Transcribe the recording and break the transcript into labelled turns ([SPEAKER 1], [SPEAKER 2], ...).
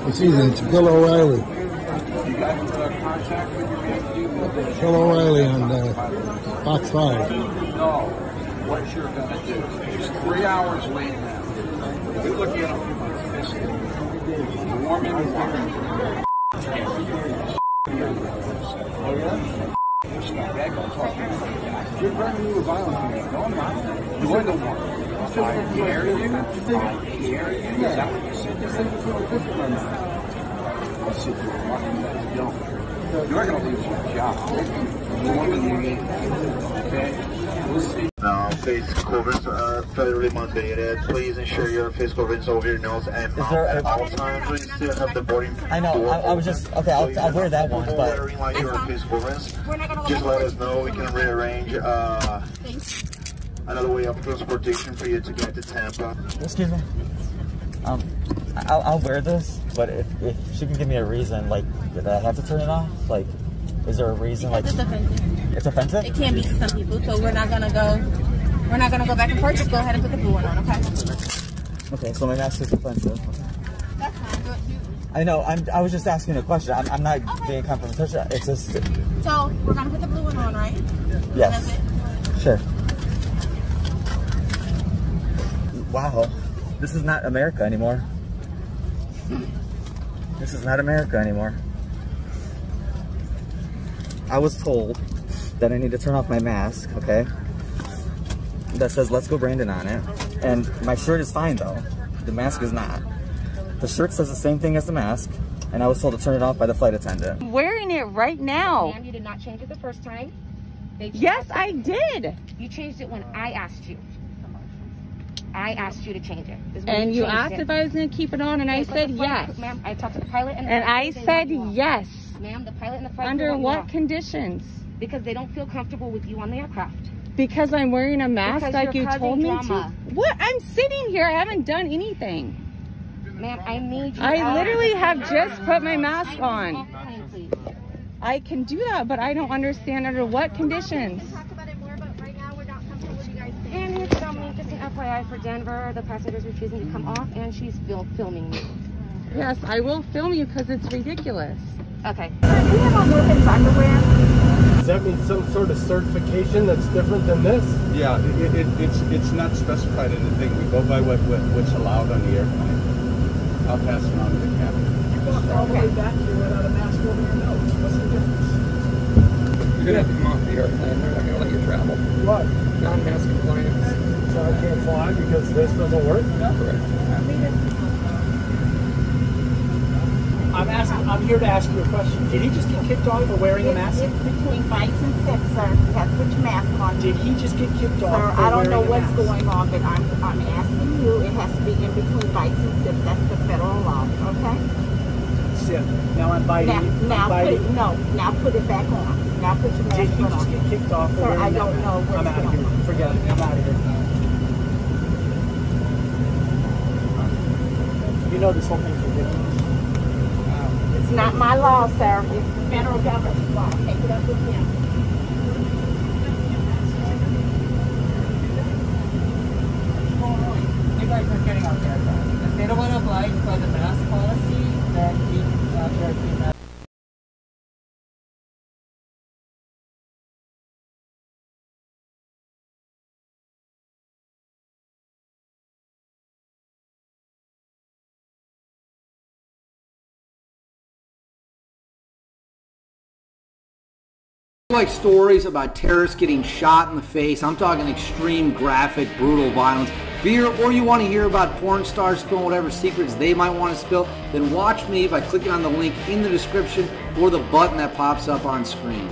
[SPEAKER 1] It's easy. It's Bill O'Reilly.
[SPEAKER 2] You got contact with your nephew?
[SPEAKER 1] Bill O'Reilly on Fox 5.
[SPEAKER 2] No. What you're going to do. It's 3 hours late now. You're looking at this warm in the morning. Oh, yeah? You're bringing me the violence. No, I'm not. You're the one. I dare you. Is that what you said? I'll sit there and watch you. You're going to lose your job. You want to leave. Okay? We'll see.
[SPEAKER 3] Now, face coverings are federally mandated. Please ensure your face coverings over your nose and mouth at all times. We still have the boarding.
[SPEAKER 4] I know. I was just okay. I'll wear that one, but
[SPEAKER 3] wearing like your face coverings, just let us know. We can rearrange another way of transportation for you to get to Tampa.
[SPEAKER 4] Excuse me. I'll wear this, but if she can give me a reason, like, that I have to turn it off, like, is there a reason?
[SPEAKER 5] Because
[SPEAKER 4] like,
[SPEAKER 5] it's offensive.
[SPEAKER 4] It's offensive?
[SPEAKER 5] It can be to some people, so we're not gonna go back and forth. Just go ahead and put the blue one on, okay?
[SPEAKER 4] Okay, so my mask is offensive.
[SPEAKER 5] That's fine.
[SPEAKER 4] I know. I was just asking a question. I'm not being confrontational. It's just.
[SPEAKER 5] So we're gonna put the blue one on, right?
[SPEAKER 4] Yes.
[SPEAKER 5] That's it?
[SPEAKER 4] Sure. Wow, this is not America anymore. This is not America anymore. I was told that I need to turn off my mask, okay? That says "Let's Go Brandon" on it. And my shirt is fine though. The mask is not. The shirt says the same thing as the mask, and I was told to turn it off by the flight attendant.
[SPEAKER 6] I'm wearing it right now.
[SPEAKER 7] Ma'am, you did not change it the first time.
[SPEAKER 6] Yes, I did.
[SPEAKER 7] You changed it when I asked you. I asked you to change it.
[SPEAKER 6] And you asked if I was going to keep it on, and I said yes.
[SPEAKER 7] Ma'am, I talked to the pilot and
[SPEAKER 6] I said yes.
[SPEAKER 7] Ma'am, the pilot and the flight
[SPEAKER 6] Under what conditions?
[SPEAKER 7] Because they don't feel comfortable with you on the aircraft.
[SPEAKER 6] Because I'm wearing a mask like you told me to? What? I'm sitting here. I haven't done anything.
[SPEAKER 7] Ma'am, I need you.
[SPEAKER 6] I literally have just put my mask on.
[SPEAKER 7] Plane, please.
[SPEAKER 6] I can do that, but I don't understand under what conditions.
[SPEAKER 7] And it's Dominique, just an FYI for Denver. The passenger's refusing to come off, and she's filming me.
[SPEAKER 6] Yes, I will film you because it's ridiculous.
[SPEAKER 7] Okay.
[SPEAKER 5] Do you have on women's underwear?
[SPEAKER 8] Does that mean some sort of certification that's different than this?
[SPEAKER 2] Yeah, it's not specified in the thing. We go by what's allowed on the airplane. I'll pass it on to the captain.
[SPEAKER 8] You walk all the way back here without a mask over your nose. What's the difference?
[SPEAKER 9] You're going to have to come off the airplane. They're not going to let you travel.
[SPEAKER 8] What?
[SPEAKER 9] Non-mask compliance.
[SPEAKER 8] So I can't fly because this doesn't work?
[SPEAKER 9] Correct.
[SPEAKER 8] I'm here to ask you a question. Did he just get kicked off for wearing a mask?
[SPEAKER 5] It's between bites and sips, sir. You have to put your mask on.
[SPEAKER 8] Did he just get kicked off
[SPEAKER 5] Sir,
[SPEAKER 8] for
[SPEAKER 5] I don't know
[SPEAKER 8] wearing a
[SPEAKER 5] what's
[SPEAKER 8] mask?
[SPEAKER 5] going on, but I'm asking you. It has to be in between bites and sips. That's the federal law, okay?
[SPEAKER 8] Sip. Now I'm biting.
[SPEAKER 5] Now put it back on. Now put your
[SPEAKER 8] Did
[SPEAKER 5] mask
[SPEAKER 8] he
[SPEAKER 5] on.
[SPEAKER 8] just get kicked off for
[SPEAKER 5] Sir,
[SPEAKER 8] wearing
[SPEAKER 5] I
[SPEAKER 8] a
[SPEAKER 5] don't
[SPEAKER 8] mask?
[SPEAKER 5] know what's
[SPEAKER 8] I'm out of
[SPEAKER 5] going
[SPEAKER 8] here.
[SPEAKER 5] on.
[SPEAKER 8] Forget it. I'm out of here. You know this whole thing's ridiculous.
[SPEAKER 5] It's not my law, sir. It's the federal government law. Take it up with him.
[SPEAKER 4] You guys are getting out there. If they don't want to abide by the mask policy, then you have to mask.
[SPEAKER 10] Like stories about terrorists getting shot in the face. I'm talking extreme, graphic, brutal violence. Fear, or you want to hear about porn stars spilling whatever secrets they might want to spill, then watch me by clicking on the link in the description or the button that pops up on screen.